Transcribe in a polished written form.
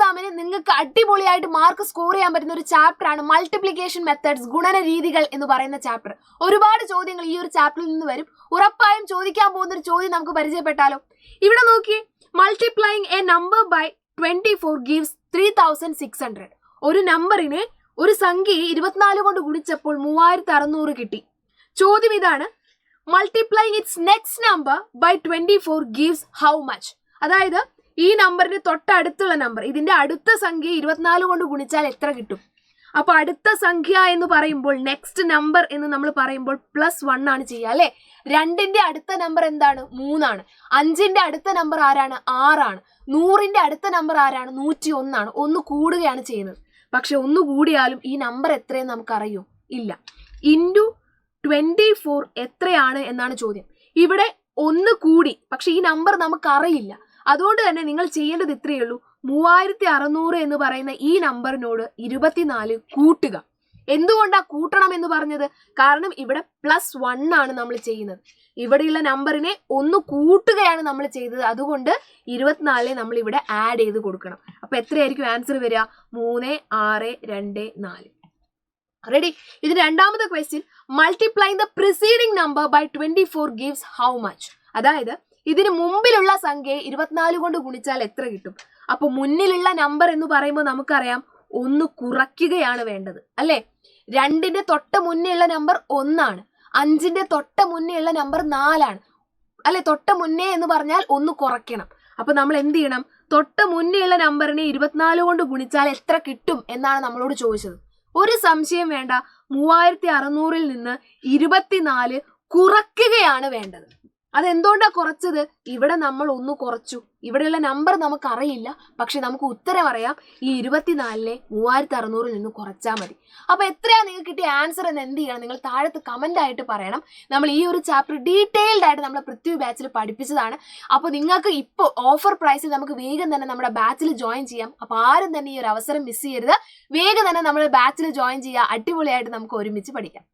എക്സാമിന് നിങ്ങൾക്ക് അടിപൊളിയായിട്ട് മാർക്ക് സ്കോർ ചെയ്യാൻ പറ്റുന്ന ഒരു ചാപ്റ്റർ ആണ് മൾട്ടിപ്ലിക്കേഷൻ മെത്തേഡ്സ്, ഗുണന രീതികൾ എന്ന് പറയുന്ന ചാപ്റ്റർ. ഒരുപാട് ചോദ്യങ്ങൾ ഈ ഒരു ചാപ്റ്ററിൽ നിന്ന് വരും. ഉറപ്പായും ചോദിക്കാൻ പോകുന്ന ഒരു ചോദ്യം നമുക്ക് പരിചയപ്പെട്ടാലോ? ഇവിടെ നോക്കി, multiplying a number by 24 gives 3600. ഒരു നമ്പറിനെ, ഒരു സംഖ്യയെ 24 കൊണ്ട് ഗുണിച്ചപ്പോൾ 3600 കിട്ടി. ചോദ്യം ഇതാണ്, multiplying its next number by 24 gives how much? അതായത് ഈ നമ്പറിന് തൊട്ടടുത്തുള്ള നമ്പർ, ഇതിന്റെ അടുത്ത സംഖ്യ 24 കൊണ്ട് ഗുണിച്ചാൽ എത്ര കിട്ടും? അപ്പൊ അടുത്ത സംഖ്യ എന്ന് പറയുമ്പോൾ, നെക്സ്റ്റ് നമ്പർ എന്ന് നമ്മൾ പറയുമ്പോൾ +1 ആണ് ചെയ്യുക അല്ലെ. 2ന്റെ അടുത്ത നമ്പർ എന്താണ്? 3 ആണ്. 5ന്റെ അടുത്ത നമ്പർ ആരാണ്? 6 ആണ്. 100ന്റെ അടുത്ത നമ്പർ ആരാണ്? 101 ആണ്. 1 കൂടുകയാണ് ചെയ്യുന്നത്. പക്ഷെ 1 കൂടിയാലും ഈ നമ്പർ എത്രയെന്ന് നമുക്കറിയോ? ഇല്ല. ഇൻറ്റു 24 എത്രയാണ് എന്നാണ് ചോദ്യം. ഇവിടെ 1 കൂടി, പക്ഷെ ഈ നമ്പർ നമുക്കറിയില്ല. അതുകൊണ്ട് തന്നെ നിങ്ങൾ ചെയ്യേണ്ടത് ഇത്രയേ ഉള്ളൂ, 3600 എന്ന് പറയുന്ന ഈ നമ്പറിനോട് 24 കൂട്ടുക. എന്തുകൊണ്ടാ കൂട്ടണം എന്ന് പറഞ്ഞത്? കാരണം ഇവിടെ +1 ആണ് നമ്മൾ ചെയ്യുന്നത്. ഇവിടെയുള്ള നമ്പറിനെ 1 കൂട്ടുകയാണ് നമ്മൾ ചെയ്തത്. അതുകൊണ്ട് 24 നമ്മൾ ഇവിടെ ആഡ് ചെയ്ത് കൊടുക്കണം. അപ്പൊ എത്രയായിരിക്കും ആൻസർ വരിക? 3, 6, 2, 4. റെഡി? ഇത് രണ്ടാമത്തെ question. Multiplying the preceding number by 24 gives how much? അതായത് ഇതിന് മുമ്പിലുള്ള സംഖ്യയെ 24 കൊണ്ട് ഗുണിച്ചാൽ എത്ര കിട്ടും? അപ്പൊ മുന്നിലുള്ള നമ്പർ എന്ന് പറയുമ്പോൾ നമുക്കറിയാം 1 കുറയ്ക്കുകയാണ് വേണ്ടത് അല്ലെ. 2ന്റെ തൊട്ട് മുന്നേ ഉള്ള നമ്പർ 1 ആണ്. 5ന്റെ തൊട്ട് മുന്നേ ഉള്ള നമ്പർ 4 ആണ് അല്ലെ. തൊട്ട് മുന്നേ എന്ന് പറഞ്ഞാൽ 1 കുറയ്ക്കണം. അപ്പൊ നമ്മൾ എന്ത് ചെയ്യണം? തൊട്ട് മുന്നേ ഉള്ള നമ്പറിനെ 24 കൊണ്ട് ഗുണിച്ചാൽ എത്ര കിട്ടും എന്നാണ് നമ്മളോട് ചോദിച്ചത്. ഒരു സംശയം വേണ്ട, 3600-ൽ നിന്ന് 24 കുറയ്ക്കുകയാണ് വേണ്ടത്. അതെന്തുകൊണ്ടാ കുറച്ചത്? ഇവിടെ നമ്മൾ 1 കുറച്ചു. ഇവിടെയുള്ള നമ്പർ നമുക്കറിയില്ല, പക്ഷെ നമുക്ക് ഉത്തരം അറിയാം. ഈ 24-ലെ 3600-ൽ നിന്ന് കുറച്ചാൽ മതി. അപ്പൊ എത്രയാ നിങ്ങൾക്ക് കിട്ടിയ ആൻസർ എന്ന് എന്ത് ചെയ്യണം? നിങ്ങൾ താഴത്ത് കമന്റ് ആയിട്ട് പറയണം. നമ്മൾ ഈ ഒരു ചാപ്റ്റർ ഡീറ്റെയിൽഡ് ആയിട്ട് നമ്മുടെ പൃഥ്വി ബാച്ചിൽ പഠിപ്പിച്ചതാണ്. അപ്പോൾ നിങ്ങൾക്ക് ഇപ്പോൾ ഓഫർ പ്രൈസിൽ നമുക്ക് വേഗം തന്നെ നമ്മുടെ ബാച്ചിൽ ജോയിൻ ചെയ്യാം. അപ്പോൾ ആരും തന്നെ ഈ ഒരു അവസരം മിസ് ചെയ്യരുത്. വേഗം തന്നെ നമ്മുടെ ബാച്ചിൽ ജോയിൻ ചെയ്യുക. അടിപൊളിയായിട്ട് നമുക്ക് ഒരുമിച്ച് പഠിക്കാം.